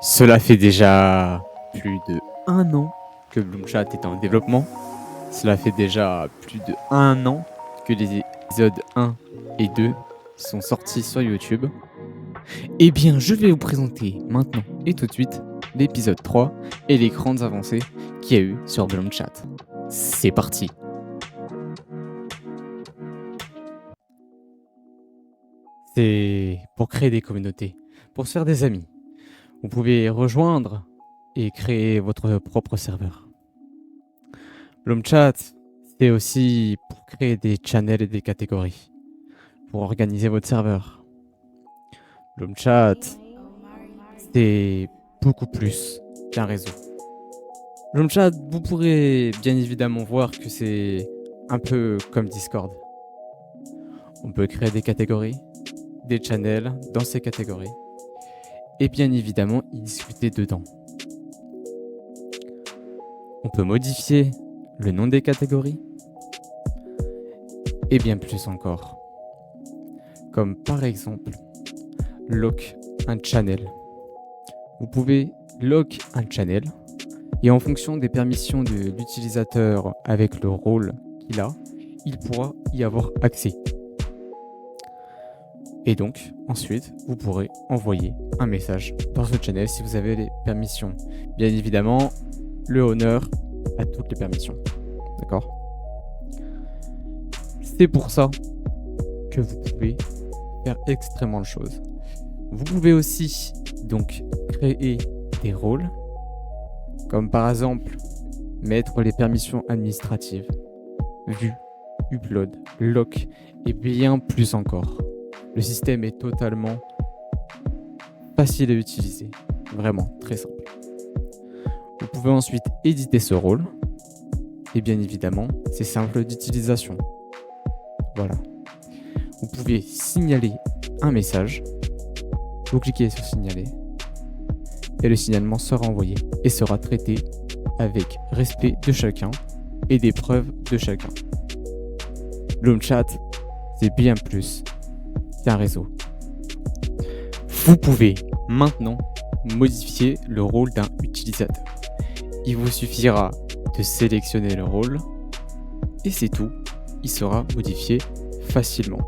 Cela fait déjà plus de 1 an que Bloomchat est en développement. Cela fait déjà plus de 1 an que les épisodes 1 et 2 sont sortis sur YouTube. Eh bien, je vais vous présenter maintenant et tout de suite l'épisode 3 et les grandes avancées qu'il y a eu sur Bloomchat. C'est parti! C'est pour créer des communautés, pour se faire des amis. Vous pouvez rejoindre et créer votre propre serveur. Bloomchat, c'est aussi pour créer des channels et des catégories, pour organiser votre serveur. Bloomchat, c'est beaucoup plus qu'un réseau. Bloomchat, vous pourrez bien évidemment voir que c'est un peu comme Discord. On peut créer des catégories, des channels dans ces catégories, et bien évidemment y discuter dedans. On peut modifier le nom des catégories, et bien plus encore. Comme par exemple, lock un channel. Vous pouvez lock un channel, et en fonction des permissions de l'utilisateur avec le rôle qu'il a, il pourra y avoir accès. Et donc, ensuite, vous pourrez envoyer un message dans ce channel si vous avez les permissions. Bien évidemment, le owner a toutes les permissions. D'accord ? C'est pour ça que vous pouvez faire extrêmement de choses. Vous pouvez aussi donc créer des rôles, comme par exemple mettre les permissions administratives, vue, upload, lock et bien plus encore. Le système est totalement facile à utiliser, vraiment très simple. Vous pouvez ensuite éditer ce rôle et bien évidemment, c'est simple d'utilisation. Voilà. Vous pouvez signaler un message, vous cliquez sur signaler et le signalement sera envoyé et sera traité avec respect de chacun et des preuves de chacun. Bloomchat, c'est bien plus qu'un réseau. Vous pouvez maintenant modifier le rôle d'un utilisateur. Il vous suffira de sélectionner le rôle et c'est tout, il sera modifié facilement.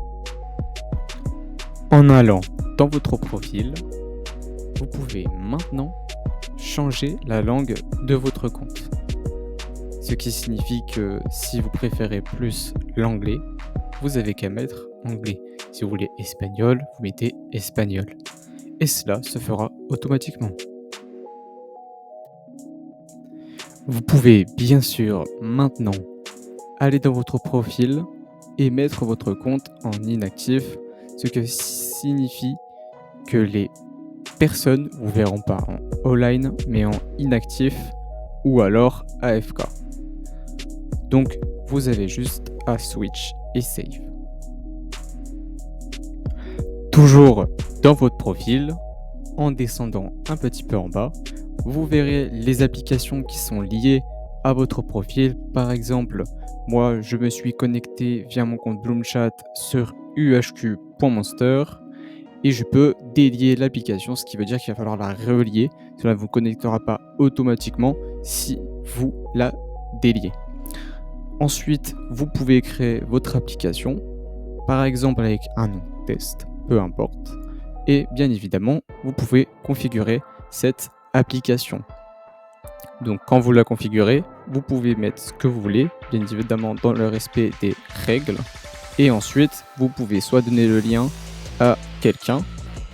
En allant dans votre profil, vous pouvez maintenant changer la langue de votre compte. Ce qui signifie que si vous préférez plus l'anglais, vous avez qu'à mettre anglais. Si vous voulez espagnol, vous mettez espagnol. Et cela se fera automatiquement. Vous pouvez bien sûr maintenant aller dans votre profil et mettre votre compte en inactif, ce qui signifie que les personnes ne vous verront pas en online mais en inactif ou alors AFK. Donc vous avez juste à switch et save. Toujours dans votre profil, en descendant un petit peu en bas, vous verrez les applications qui sont liées à votre profil. Par exemple, moi je me suis connecté via mon compte Bloomchat sur uhq.monster et je peux délier l'application, ce qui veut dire qu'il va falloir la relier. Cela ne vous connectera pas automatiquement si vous la déliez. Ensuite, vous pouvez créer votre application, par exemple avec un nom test, peu importe. Et bien évidemment, vous pouvez configurer cette application. Donc quand vous la configurez, vous pouvez mettre ce que vous voulez, bien évidemment dans le respect des règles. Et ensuite, vous pouvez soit donner le lien à quelqu'un,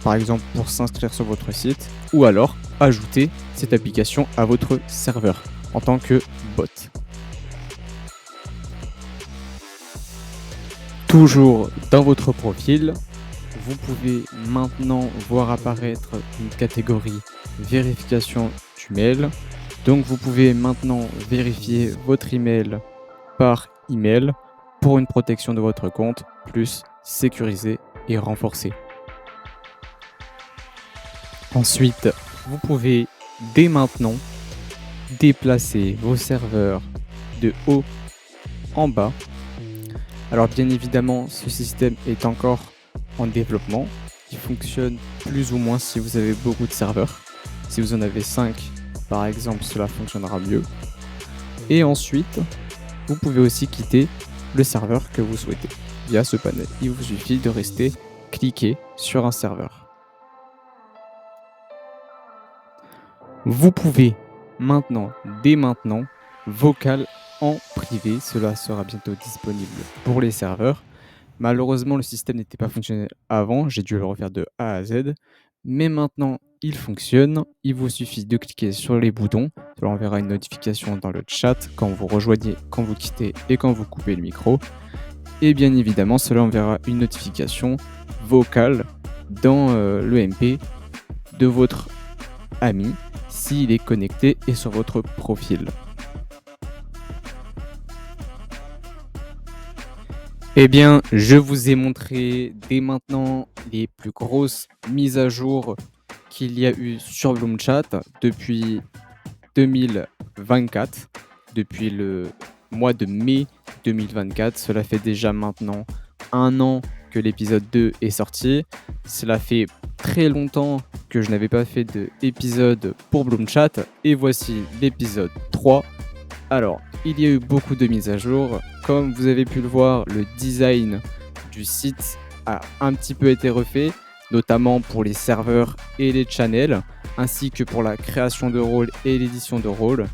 par exemple pour s'inscrire sur votre site, ou alors ajouter cette application à votre serveur en tant que bot. Toujours dans votre profil, vous pouvez maintenant voir apparaître une catégorie vérification du mail. Donc vous pouvez maintenant vérifier votre email par email pour une protection de votre compte plus sécurisée et renforcée. Ensuite, vous pouvez dès maintenant déplacer vos serveurs de haut en bas. Alors bien évidemment, ce système est encore en développement, qui fonctionne plus ou moins si vous avez beaucoup de serveurs. Si vous en avez 5, par exemple, cela fonctionnera mieux. Et ensuite, vous pouvez aussi quitter le serveur que vous souhaitez via ce panel. Il vous suffit de rester cliqué sur un serveur. Vous pouvez maintenant, dès maintenant, vocal en privé. Cela sera bientôt disponible pour les serveurs. Malheureusement, le système n'était pas fonctionnel avant. J'ai dû le refaire de A à Z. Mais maintenant, il fonctionne. Il vous suffit de cliquer sur les boutons. Cela enverra une notification dans le chat quand vous rejoignez, quand vous quittez et quand vous coupez le micro. Et bien évidemment, cela enverra une notification vocale dans le MP de votre ami s'il est connecté et sur votre profil. Eh bien, je vous ai montré dès maintenant les plus grosses mises à jour qu'il y a eu sur Bloomchat depuis 2024, depuis le mois de mai 2024. Cela fait déjà maintenant 1 an que l'épisode 2 est sorti. Cela fait très longtemps que je n'avais pas fait d'épisode pour Bloomchat et voici l'épisode 3. Alors, il y a eu beaucoup de mises à jour. Comme vous avez pu le voir, le design du site a un petit peu été refait, notamment pour les serveurs et les channels, ainsi que pour la création de rôles et l'édition de rôles.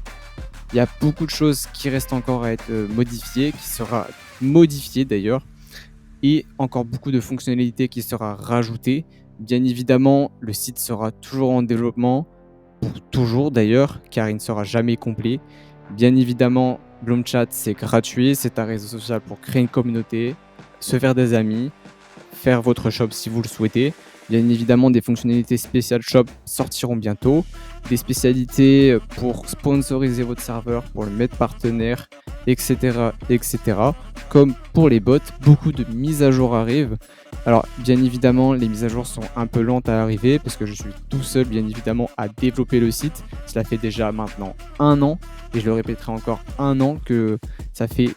Il y a beaucoup de choses qui restent encore à être modifiées, qui sera modifiées d'ailleurs, et encore beaucoup de fonctionnalités qui sera rajoutées. Bien évidemment, le site sera toujours en développement, pour toujours d'ailleurs, car il ne sera jamais complet. Bien évidemment, Bloomchat, c'est gratuit, c'est un réseau social pour créer une communauté, se faire des amis, faire votre shop si vous le souhaitez. Bien évidemment, des fonctionnalités spéciales shop sortiront bientôt, des spécialités pour sponsoriser votre serveur, pour le mettre partenaire, etc., etc. Comme pour les bots, beaucoup de mises à jour arrivent. Alors, bien évidemment, les mises à jour sont un peu lentes à arriver parce que je suis tout seul, bien évidemment, à développer le site. Cela fait déjà maintenant 1 an, et je le répéterai encore 1 an, que ça fait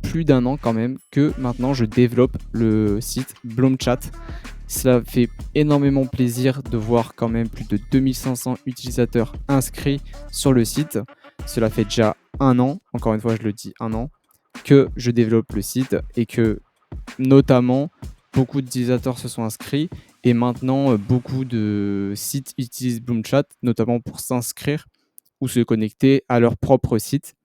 plus d'1 an quand même que maintenant je développe le site Bloomchat. Cela fait énormément plaisir de voir quand même plus de 2500 utilisateurs inscrits sur le site. Cela fait déjà 1 an, encore une fois je le dis 1 an, que je développe le site et que notamment beaucoup d'utilisateurs se sont inscrits et maintenant beaucoup de sites utilisent Bloomchat, notamment pour s'inscrire ou se connecter à leur propre site.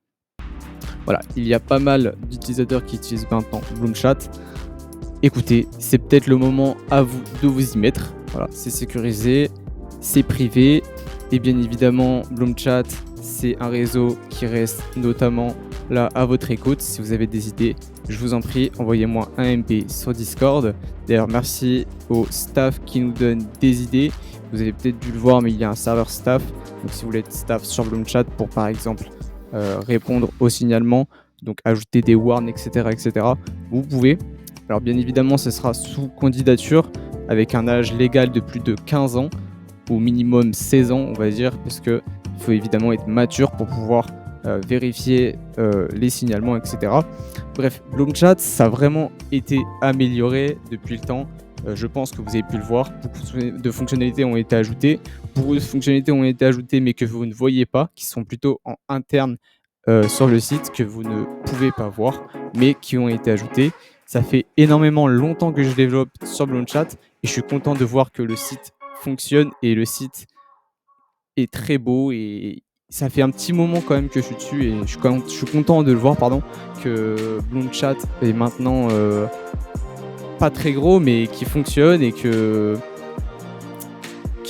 Voilà, il y a pas mal d'utilisateurs qui utilisent maintenant Bloomchat. Écoutez, c'est peut-être le moment à vous de vous y mettre. Voilà, c'est sécurisé, c'est privé et bien évidemment Bloomchat, c'est un réseau qui reste notamment là à votre écoute. Si vous avez des idées, je vous en prie, envoyez-moi un MP sur Discord. D'ailleurs, merci au staff qui nous donne des idées. Vous avez peut-être dû le voir, mais il y a un serveur staff. Donc si vous voulez être staff sur Bloomchat pour par exemple répondre aux signalements, donc ajouter des warns, etc., vous pouvez. Alors bien évidemment, ce sera sous candidature avec un âge légal de plus de 15 ans, au minimum 16 ans, on va dire, parce qu'il faut évidemment être mature pour pouvoir vérifier les signalements, etc. Bref, Bloomchat, ça a vraiment été amélioré depuis le temps. Je pense que vous avez pu le voir, beaucoup de fonctionnalités ont été ajoutées. Beaucoup de fonctionnalités ont été ajoutées, mais que vous ne voyez pas, qui sont plutôt en interne sur le site, que vous ne pouvez pas voir, mais qui ont été ajoutées. Ça fait énormément longtemps que je développe sur Bloomchat et je suis content de voir que le site fonctionne et le site est très beau et ça fait un petit moment quand même que je suis dessus et je suis content de le voir que Bloomchat est maintenant pas très gros mais qui fonctionne et qu'il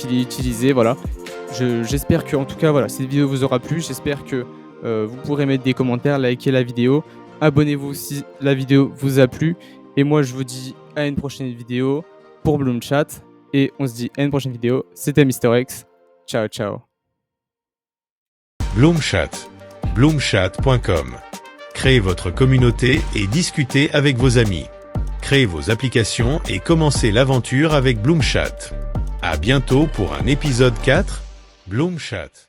est utilisé. Voilà. J'espère que en tout cas voilà, cette vidéo vous aura plu. J'espère que vous pourrez mettre des commentaires, liker la vidéo. Abonnez-vous si la vidéo vous a plu. Et moi, je vous dis à une prochaine vidéo pour Bloomchat. Et on se dit à une prochaine vidéo. C'était MrX. Ciao, ciao. Bloomchat. Bloomchat.com. Créez votre communauté et discutez avec vos amis. Créez vos applications et commencez l'aventure avec Bloomchat. À bientôt pour un épisode 4. Bloomchat.